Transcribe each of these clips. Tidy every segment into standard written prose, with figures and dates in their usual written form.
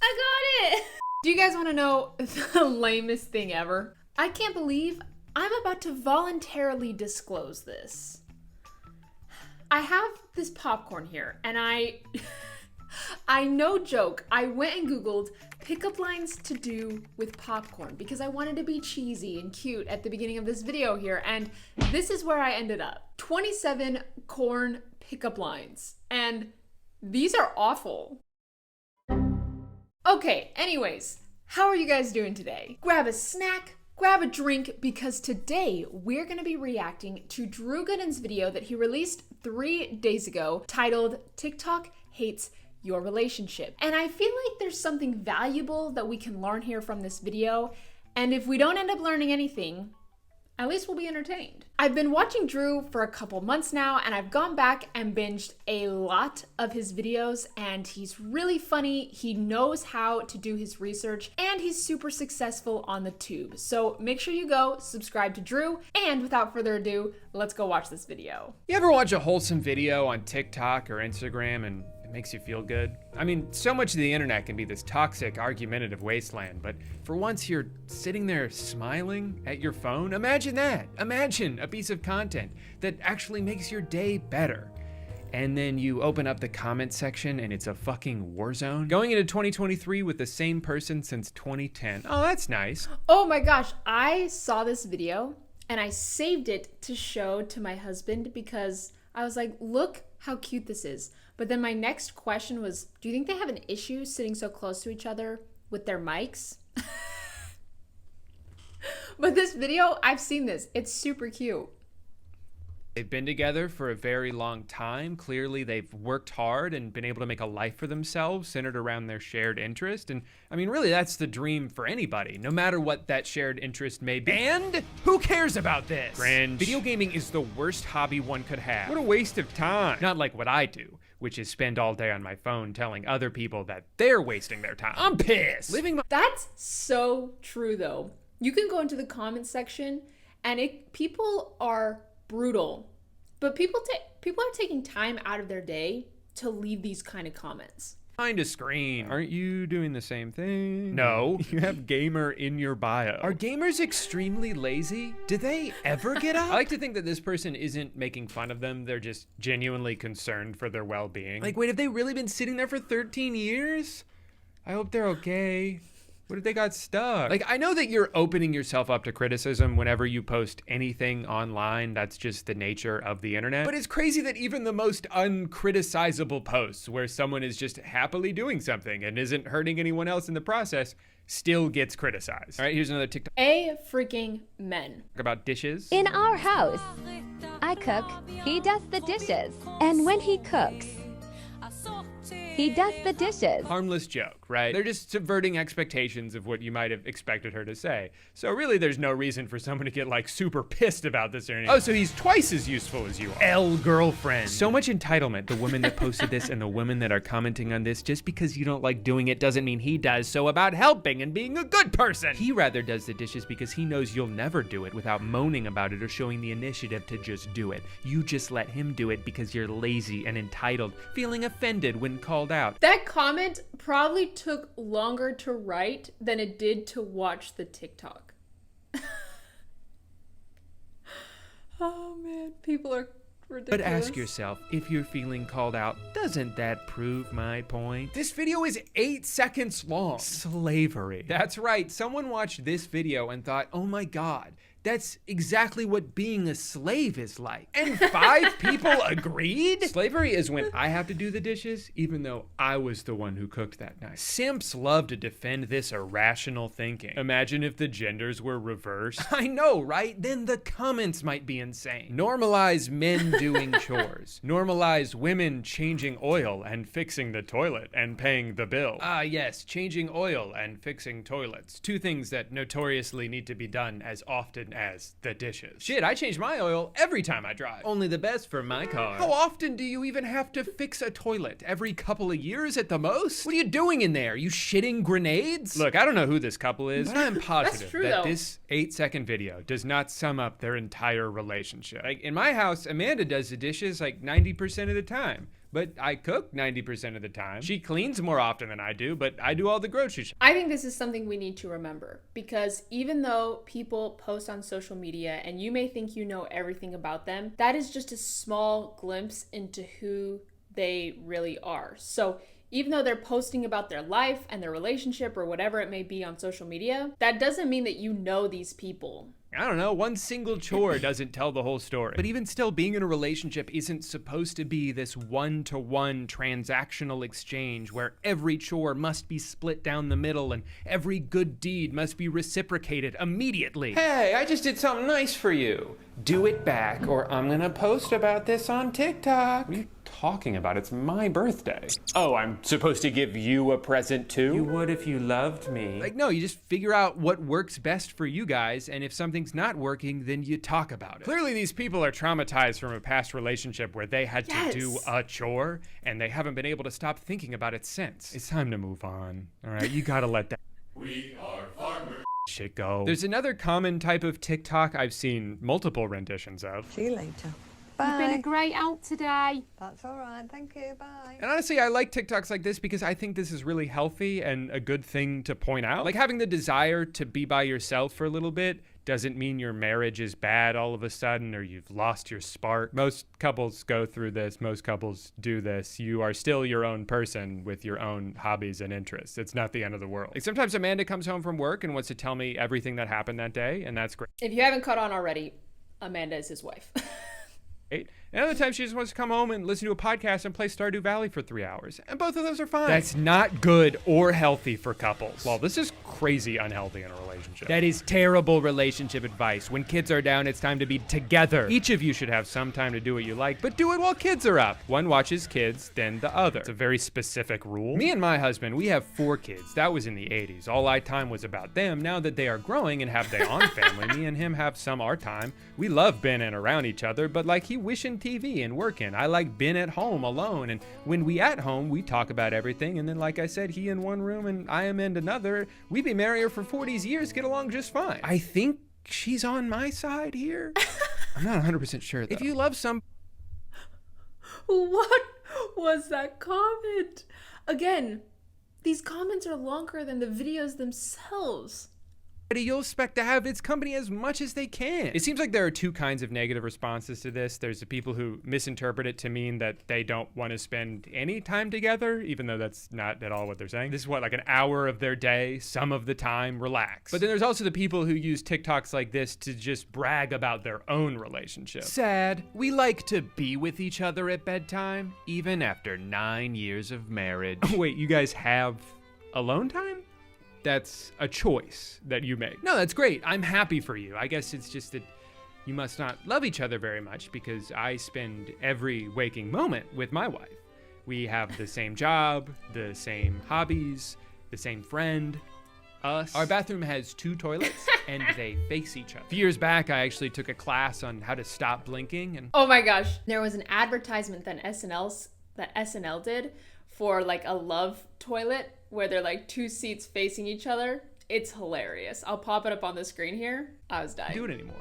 I got it! Do you guys want to know the lamest thing ever? I can't believe I'm about to voluntarily disclose this. I have this popcorn here, and I no joke, I went and Googled pickup lines to do with popcorn because I wanted to be cheesy and cute at the beginning of this video here, and this is where I ended up. 27 corn pickup lines, and these are awful. Okay, anyways, how are you guys doing today? Grab a snack, grab a drink, because today we're gonna be reacting to Drew Gooden's video that he released 3 days ago titled TikTok Hates Your Relationship. And I feel like there's something valuable that we can learn here from this video. And if we don't end up learning anything, at least we'll be entertained. I've been watching Drew for a couple months now, and I've gone back and binged a lot of his videos, and he's really funny. He knows how to do his research, and he's super successful on the tube. So make sure you go subscribe to Drew, and without further ado, let's go watch this video. You ever watch a wholesome video on TikTok or Instagram and it makes you feel good? I mean, so much of the internet can be this toxic, argumentative wasteland, but for once you're sitting there smiling at your phone. Imagine that. Imagine a piece of content that actually makes your day better. And then you open up the comment section and it's a fucking war zone. Going into 2023 with the same person since 2010. Oh, that's nice. Oh my gosh, I saw this video and I saved it to show to my husband because I was like, look how cute this is. But then my next question was, do you think they have an issue sitting so close to each other with their mics? But this video, I've seen this. It's super cute. They've been together for a very long time. Clearly, they've worked hard and been able to make a life for themselves centered around their shared interest. And I mean, really, that's the dream for anybody, no matter what that shared interest may be. And who cares about this? Cringe. Video gaming is the worst hobby one could have. What a waste of time. Not like what I do, which is spend all day on my phone telling other people that they're wasting their time. I'm pissed. That's so true, though. You can go into the comments section, and people are brutal, but people are taking time out of their day to leave these kind of comments. Behind a screen. Aren't you doing the same thing? No. You have gamer in your bio. Are gamers extremely lazy? Do they ever get up? I like to think that this person isn't making fun of them. They're just genuinely concerned for their well-being. Like, wait, have they really been sitting there for 13 years? I hope they're okay. What if they got stuck? Like, I know that you're opening yourself up to criticism whenever you post anything online. That's just the nature of the internet. But it's crazy that even the most uncriticizable posts where someone is just happily doing something and isn't hurting anyone else in the process still gets criticized. All right, here's another TikTok. A freaking men. About dishes. In our house, I cook, he does the dishes. And when he cooks, he does the dishes. Harmless joke, right? They're just subverting expectations of what you might have expected her to say. So really there's no reason for someone to get like super pissed about this or anything. Oh, so he's twice as useful as you are. L-girlfriend. So much entitlement, the women that posted this and the women that are commenting on this. Just because you don't like doing it doesn't mean he does. So about helping and being a good person. He rather does the dishes because he knows you'll never do it without moaning about it or showing the initiative to just do it. You just let him do it because you're lazy and entitled, feeling offended when called out. That comment probably took longer to write than it did to watch the TikTok. Oh man, people are ridiculous. But ask yourself, if you're feeling called out, doesn't that prove my point? This video is 8 seconds long. Slavery. That's right, someone watched this video and thought, oh my God, that's exactly what being a slave is like. And 5 people agreed? Slavery is when I have to do the dishes, even though I was the one who cooked that night. Simps love to defend this irrational thinking. Imagine if the genders were reversed. I know, right? Then the comments might be insane. Normalize men doing chores. Normalize women changing oil and fixing the toilet and paying the bill. Ah, yes, changing oil and fixing toilets. 2 things that notoriously need to be done as often as the dishes. Shit, I change my oil every time I drive. Only the best for my car. How often do you even have to fix a toilet? Every couple of years at the most? What are you doing in there? You shitting grenades? Look, I don't know who this couple is, but I'm positive that this 8-second video does not sum up their entire relationship. Like, in my house, Amanda does the dishes like 90% of the time. but I cook 90% of the time. She cleans more often than I do, but I do all the grocery shopping. I think this is something we need to remember, because even though people post on social media and you may think you know everything about them, that is just a small glimpse into who they really are. So even though they're posting about their life and their relationship or whatever it may be on social media, that doesn't mean that you know these people. I don't know, one single chore doesn't tell the whole story. But even still, being in a relationship isn't supposed to be this one-to-one transactional exchange where every chore must be split down the middle and every good deed must be reciprocated immediately. Hey, I just did something nice for you. Do it back or I'm gonna post about this on TikTok. What are you talking about? It's my birthday. Oh, I'm supposed to give you a present too? You would if you loved me. Like, no, you just figure out what works best for you guys, and if something's not working, then you talk about it. Clearly, these people are traumatized from a past relationship where they had to do a chore, and they haven't been able to stop thinking about it since. It's time to move on, all right? You gotta let that we are farmers shit go. There's another common type of TikTok I've seen multiple renditions of. See you later. You've been a great out today. That's all right. Thank you. Bye. And honestly, I like TikToks like this because I think this is really healthy and a good thing to point out. Like, having the desire to be by yourself for a little bit doesn't mean your marriage is bad all of a sudden or you've lost your spark. Most couples go through this. Most couples do this. You are still your own person with your own hobbies and interests. It's not the end of the world. Like, sometimes Amanda comes home from work and wants to tell me everything that happened that day, and that's great. If you haven't caught on already, Amanda is his wife. And other times she just wants to come home and listen to a podcast and play Stardew Valley for 3 hours. And both of those are fine. That's not good or healthy for couples. Well, this is crazy unhealthy in a relationship. That is terrible relationship advice. When kids are down, it's time to be together. Each of you should have some time to do what you like, but do it while kids are up. One watches kids, then the other. It's a very specific rule. Me and my husband, we have 4 kids. That was in the 80s. All our time was about them. Now that they are growing and have their own family, me and him have some our time. We love being in around each other, but like he wishing TV and working. I like being at home alone, and when we at home, we talk about everything, and then like I said, he in one room and I am in another. We be married for 40 years, get along just fine. I think she's on my side here. I'm not 100% sure though. If you love some... What was that comment? Again, these comments are longer than the videos themselves. You'll expect to have its company as much as they can. It seems like there are 2 kinds of negative responses to this. There's the people who misinterpret it to mean that they don't want to spend any time together, even though that's not at all what they're saying. This is what, like an hour of their day, some of the time, relax. But then there's also the people who use TikToks like this to just brag about their own relationship. Sad. We like to be with each other at bedtime, even after 9 years of marriage. Wait, you guys have alone time? That's a choice that you make. No, that's great. I'm happy for you. I guess it's just that you must not love each other very much because I spend every waking moment with my wife. We have the same job, the same hobbies, the same friend, us. Our bathroom has 2 toilets and they face each other. A few years back, I actually took a class on how to stop blinking. And oh my gosh, there was an advertisement that SNL did for like a love toilet where they're like 2 seats facing each other. It's hilarious. I'll pop it up on the screen here. I was dying. Do it anymore.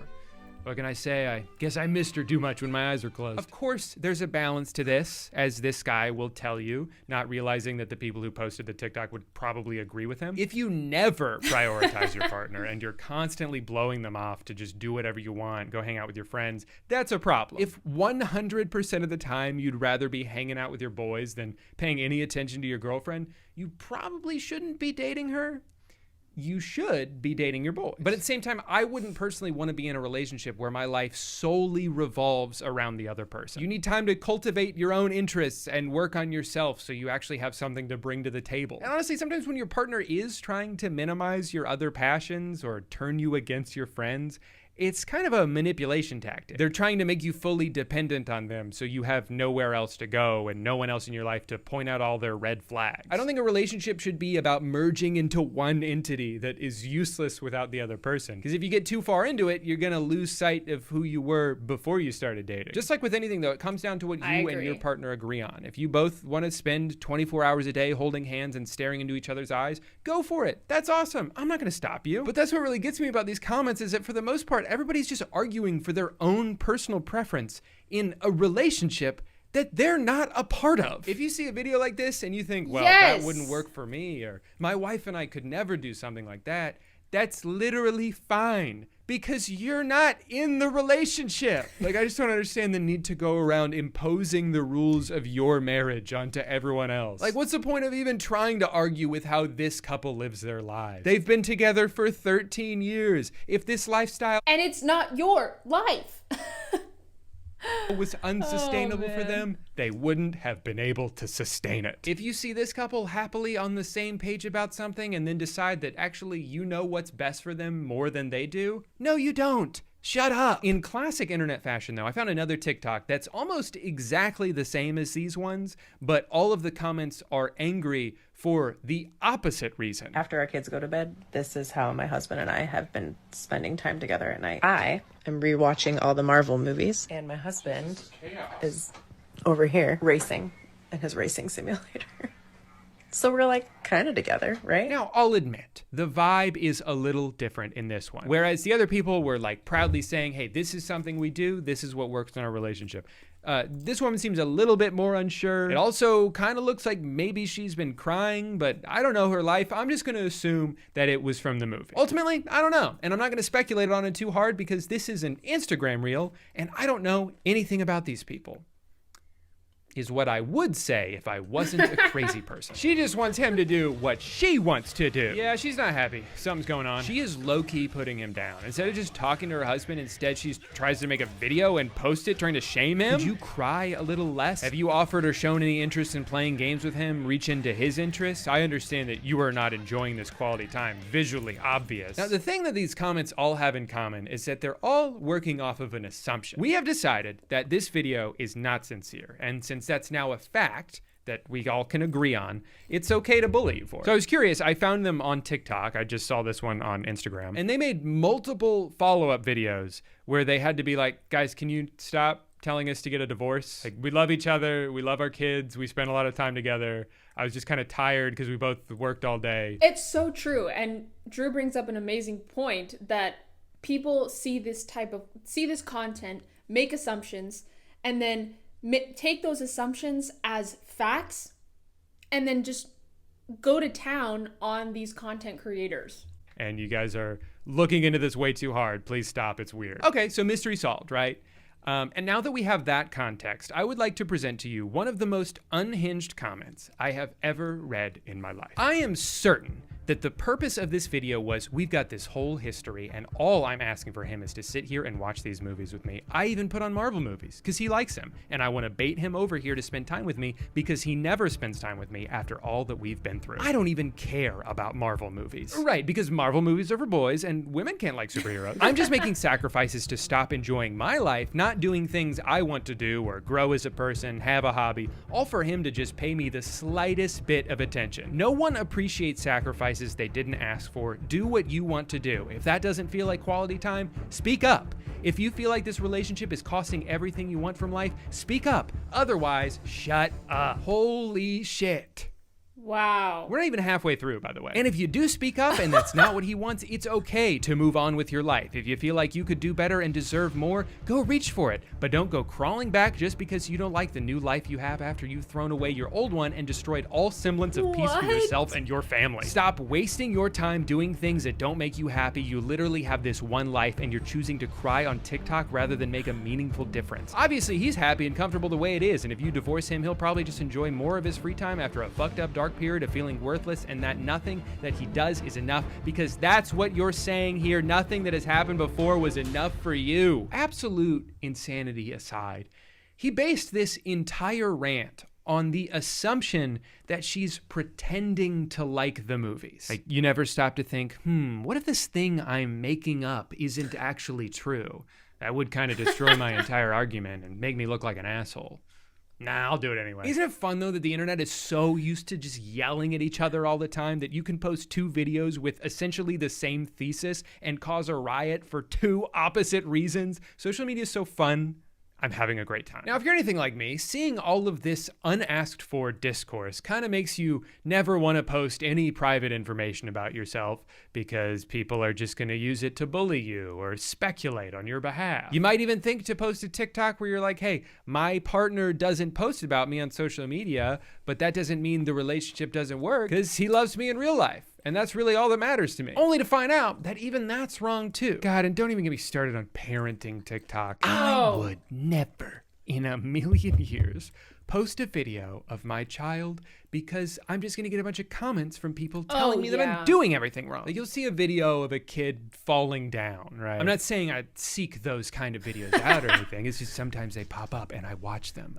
What can I say? I guess I missed her too much when my eyes are closed. Of course, there's a balance to this, as this guy will tell you, not realizing that the people who posted the TikTok would probably agree with him. If you never prioritize your partner and you're constantly blowing them off to just do whatever you want, go hang out with your friends, that's a problem. If 100% of the time you'd rather be hanging out with your boys than paying any attention to your girlfriend, you probably shouldn't be dating her. You should be dating your boys. But at the same time, I wouldn't personally want to be in a relationship where my life solely revolves around the other person. You need time to cultivate your own interests and work on yourself so you actually have something to bring to the table. And honestly, sometimes when your partner is trying to minimize your other passions or turn you against your friends, it's kind of a manipulation tactic. They're trying to make you fully dependent on them so you have nowhere else to go and no one else in your life to point out all their red flags. I don't think a relationship should be about merging into one entity that is useless without the other person. Because if you get too far into it, you're gonna lose sight of who you were before you started dating. Just like with anything though, it comes down to what you and your partner agree on. If you both want to spend 24 hours a day holding hands and staring into each other's eyes, go for it. That's awesome. I'm not gonna stop you. But that's what really gets me about these comments is that for the most part, everybody's just arguing for their own personal preference in a relationship that they're not a part of. If you see a video like this and you think, well, Yes. that wouldn't work for me, or my wife and I could never do something like that, that's literally fine because you're not in the relationship. Like, I just don't understand the need to go around imposing the rules of your marriage onto everyone else. Like, what's the point of even trying to argue with how this couple lives their lives? They've been together for 13 years. If this lifestyle And it's not your life. was unsustainable for them, they wouldn't have been able to sustain it. If you see this couple happily on the same page about something and then decide that actually you know what's best for them more than they do, no, you don't. Shut up. In classic internet fashion, though, I found another TikTok that's almost exactly the same as these ones, but all of the comments are angry for the opposite reason. After our kids go to bed, this is how my husband and I have been spending time together at night. I am rewatching all the Marvel movies, and my husband is over here racing in his racing simulator. So we're like kind of together, right? Now, I'll admit, the vibe is a little different in this one. Whereas the other people were like proudly saying, hey, this is something we do. This is what works in our relationship. This woman seems a little bit more unsure. It also kind of looks like maybe she's been crying, but I don't know her life. I'm just going to assume that it was from the movie. Ultimately, I don't know. And I'm not going to speculate on it too hard because this is an Instagram reel and I don't know anything about these people. Is what I would say if I wasn't a crazy person. She just wants him to do what she wants to do. Yeah, she's not happy. Something's going on. She is low-key putting him down. Instead of just talking to her husband, instead she tries to make a video and post it trying to shame him. Could you cry a little less? Have you offered or shown any interest in playing games with him, reach into his interests? I understand that you are not enjoying this quality time. Visually obvious. Now, the thing that these comments all have in common is that they're all working off of an assumption. We have decided that this video is not sincere, and since that's now a fact that we all can agree on, it's okay to bully you for it. So I was curious, I found them on TikTok. I just saw this one on Instagram. And they made multiple follow-up videos where they had to be like, guys, can you stop telling us to get a divorce? Like, we love each other, we love our kids, we spend a lot of time together. I was just kind of tired because we both worked all day. It's so true. And Drew brings up an amazing point that people see this content, make assumptions, and then take those assumptions as facts and then just go to town on these content creators. And you guys are looking into this way too hard. Please stop. It's weird. Okay, so mystery solved, right? And now that we have that context, I would like to present to you one of the most unhinged comments I have ever read in my life. I am certain that the purpose of this video was, we've got this whole history and all I'm asking for him is to sit here and watch these movies with me. I even put on Marvel movies because he likes them, and I want to bait him over here to spend time with me because he never spends time with me after all that we've been through. I don't even care about Marvel movies. Right, because Marvel movies are for boys and women can't like superheroes. I'm just making sacrifices to stop enjoying my life, not doing things I want to do or grow as a person, have a hobby, all for him to just pay me the slightest bit of attention. No one appreciates sacrifices they didn't ask for. Do what you want to do. If that doesn't feel like quality time, speak up. If you feel like this relationship is costing everything you want from life, speak up. Otherwise, shut up. Holy shit. Wow. We're not even halfway through, by the way. And if you do speak up and that's not what he wants, it's okay to move on with your life. If you feel like you could do better and deserve more, go reach for it. But don't go crawling back just because you don't like the new life you have after you've thrown away your old one and destroyed all semblance of peace for yourself and your family. Stop wasting your time doing things that don't make you happy. You literally have this one life and you're choosing to cry on TikTok rather than make a meaningful difference. Obviously, he's happy and comfortable the way it is, and if you divorce him, he'll probably just enjoy more of his free time after a fucked up dark period of feeling worthless and that nothing that he does is enough, because that's what you're saying here. Nothing that has happened before was enough for you. Absolute insanity aside, he based this entire rant on the assumption that she's pretending to like the movies. Like, you never stop to think, what if this thing I'm making up isn't actually true? That would kind of destroy my entire argument and make me look like an asshole. Nah, I'll do it anyway. Isn't it fun, though, that the internet is so used to just yelling at each other all the time that you can post two videos with essentially the same thesis and cause a riot for two opposite reasons? Social media is so fun. I'm having a great time. Now, if you're anything like me, seeing all of this unasked for discourse kind of makes you never want to post any private information about yourself because people are just going to use it to bully you or speculate on your behalf. You might even think to post a TikTok where you're like, hey, my partner doesn't post about me on social media, but that doesn't mean the relationship doesn't work because he loves me in real life. And that's really all that matters to me. Only to find out that even that's wrong too. God, and don't even get me started on parenting TikTok. I would never in a million years post a video of my child because I'm just gonna get a bunch of comments from people telling me that I'm doing everything wrong. Like you'll see a video of a kid falling down, right? I'm not saying I seek those kind of videos out or anything. It's just sometimes they pop up and I watch them.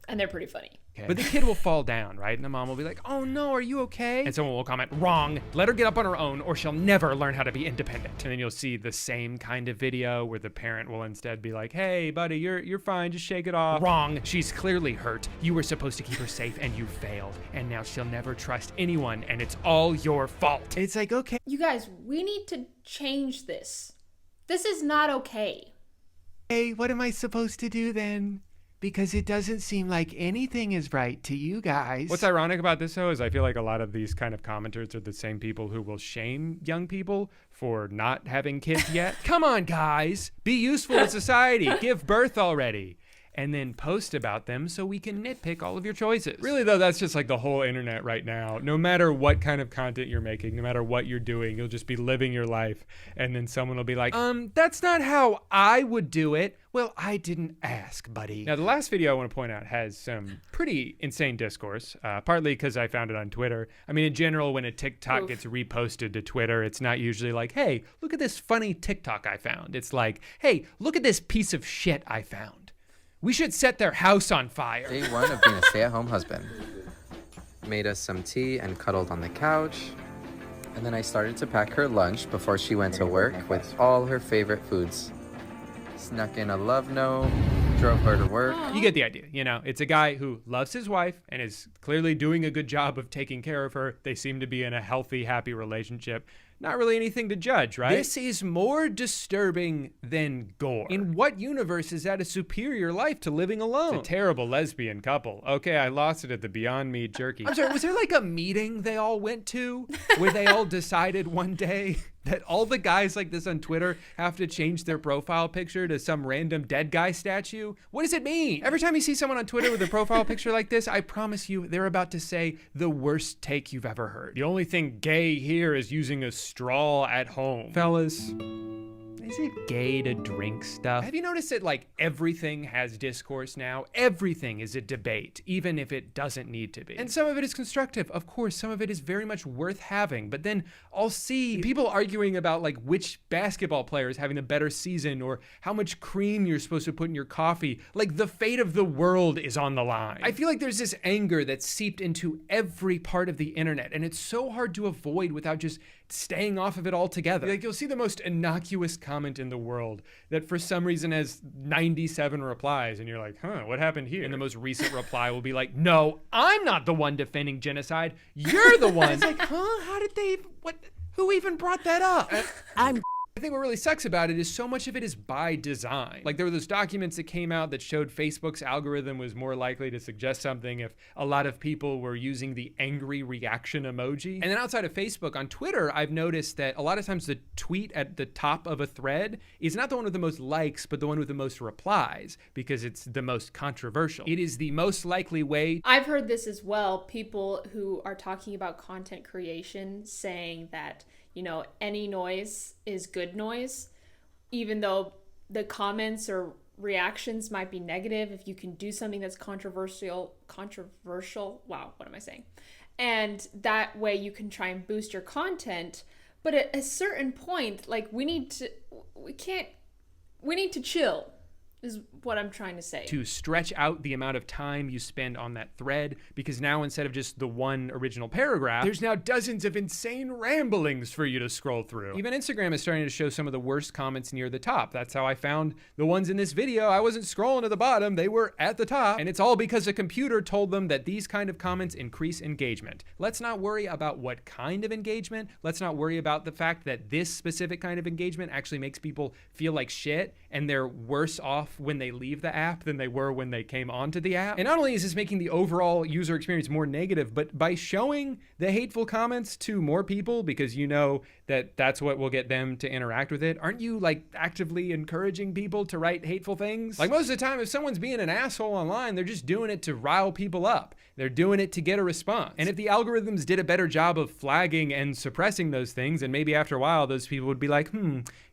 And they're pretty funny. Okay. But the kid will fall down, right? And the mom will be like, oh no, are you okay? And someone will comment, wrong, let her get up on her own or she'll never learn how to be independent. And then you'll see the same kind of video where the parent will instead be like, hey buddy, you're fine, just shake it off. Wrong, she's clearly hurt. You were supposed to keep her safe and you failed. And now she'll never trust anyone and it's all your fault. It's like, okay. You guys, we need to change this. This is not okay. Hey, what am I supposed to do then? Because it doesn't seem like anything is right to you guys. What's ironic about this, though, is I feel like a lot of these kind of commenters are the same people who will shame young people for not having kids yet. Come on, guys. Be useful to society. Give birth already. And then post about them so we can nitpick all of your choices. Really, though, that's just like the whole internet right now. No matter what kind of content you're making, no matter what you're doing, you'll just be living your life. And then someone will be like, that's not how I would do it. Well, I didn't ask, buddy. Now, the last video I want to point out has some pretty insane discourse, partly because I found it on Twitter. I mean, in general, when a TikTok gets reposted to Twitter, it's not usually like, hey, look at this funny TikTok I found. It's like, hey, look at this piece of shit I found. We should set their house on fire. Day one of being a stay-at-home husband. Made us some tea and cuddled on the couch. And then I started to pack her lunch before she went to work with all her favorite foods. Snuck in a love note, drove her to work. You get the idea, you know, it's a guy who loves his wife and is clearly doing a good job of taking care of her. They seem to be in a healthy, happy relationship. Not really anything to judge, right? This is more disturbing than gore. In what universe is that a superior life to living alone? It's a terrible lesbian couple. Okay, I lost it at the Beyond Meat jerky. I'm sorry, was there like a meeting they all went to where they all decided one day that all the guys like this on Twitter have to change their profile picture to some random dead guy statue? What does it mean? Every time you see someone on Twitter with a profile picture like this, I promise you they're about to say the worst take you've ever heard. The only thing gay here is using a straw at home. Fellas, is it gay to drink stuff? Have you noticed that like everything has discourse now? Everything is a debate, even if it doesn't need to be. And some of it is constructive. Of course, some of it is very much worth having, but then I'll see people arguing about like which basketball player is having a better season or how much cream you're supposed to put in your coffee. Like the fate of the world is on the line. I feel like there's this anger that's seeped into every part of the internet, and it's so hard to avoid without just staying off of it altogether. Like you'll see the most innocuous comment in the world that for some reason has 97 replies and you're like, huh, what happened here? And the most recent reply will be like, no, I'm not the one defending genocide. You're the one. It's like, huh, how did they, who even brought that up? I think what really sucks about it is so much of it is by design. Like there were those documents that came out that showed Facebook's algorithm was more likely to suggest something if a lot of people were using the angry reaction emoji. And then outside of Facebook, on Twitter, I've noticed that a lot of times the tweet at the top of a thread is not the one with the most likes, but the one with the most replies because it's the most controversial. It is the most likely way. I've heard this as well. People who are talking about content creation saying that, you know, any noise is good noise, even though the comments or reactions might be negative. If you can do something that's controversial, wow, what am I saying? And that way you can try and boost your content. But at a certain point, like we need to chill. Is what I'm trying to say. To stretch out the amount of time you spend on that thread, because now instead of just the one original paragraph, there's now dozens of insane ramblings for you to scroll through. Even Instagram is starting to show some of the worst comments near the top. That's how I found the ones in this video. I wasn't scrolling to the bottom, they were at the top. And it's all because a computer told them that these kind of comments increase engagement. Let's not worry about what kind of engagement. Let's not worry about the fact that this specific kind of engagement actually makes people feel like shit and they're worse off off when they leave the app than they were when they came onto the app. And not only is this making the overall user experience more negative, but by showing the hateful comments to more people, because you know that that's what will get them to interact with it, aren't you like actively encouraging people to write hateful things? Like most of the time, if someone's being an asshole online, they're just doing it to rile people up. They're doing it to get a response. And if the algorithms did a better job of flagging and suppressing those things, and maybe after a while, those people would be like,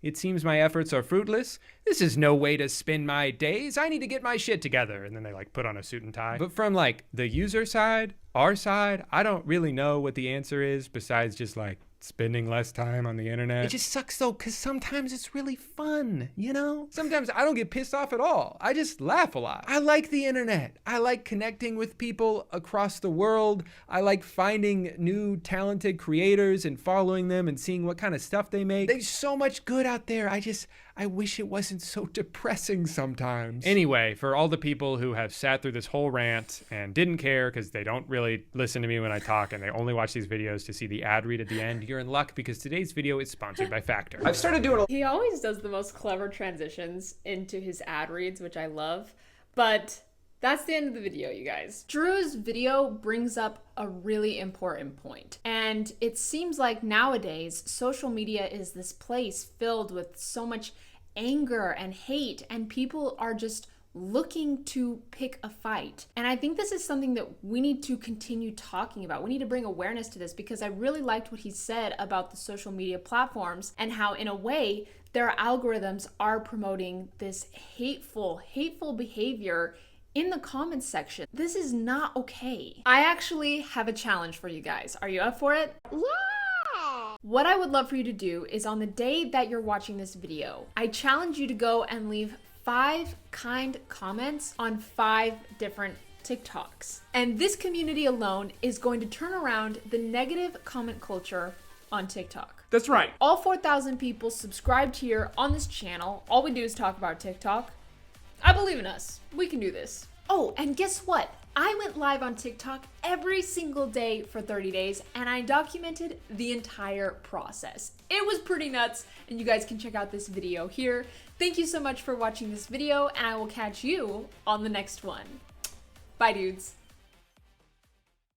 it seems my efforts are fruitless. This is no way to spend my days. I need to get my shit together. And then they like put on a suit and tie. But from like the user side, our side, I don't really know what the answer is besides just like spending less time on the internet. It just sucks though, because sometimes it's really fun, you know? Sometimes I don't get pissed off at all. I just laugh a lot. I like the internet. I like connecting with people across the world. I like finding new talented creators and following them and seeing what kind of stuff they make. There's so much good out there. I wish it wasn't so depressing sometimes. Anyway, for all the people who have sat through this whole rant and didn't care because they don't really listen to me when I talk and they only watch these videos to see the ad read at the end, you're in luck because today's video is sponsored by Factor. I've started doing He always does the most clever transitions into his ad reads, which I love. But that's the end of the video, you guys. Drew's video brings up a really important point. And it seems like nowadays, social media is this place filled with so much anger and hate, and people are just looking to pick a fight. And I think this is something that we need to continue talking about. We need to bring awareness to this, because I really liked what he said about the social media platforms and how, in a way, their algorithms are promoting this hateful behavior in the comments section. This is not okay. I actually have a challenge for you guys. Are you up for it? Yeah! What I would love for you to do is, on the day that you're watching this video, I challenge you to go and leave 5 kind comments on 5 different TikToks. And this community alone is going to turn around the negative comment culture on TikTok. That's right. All 4,000 people subscribed here on this channel. All we do is talk about TikTok. I believe in us. We can do this. Oh, and guess what? I went live on TikTok every single day for 30 days and I documented the entire process. It was pretty nuts, and you guys can check out this video here. Thank you so much for watching this video, and I will catch you on the next one. Bye, dudes.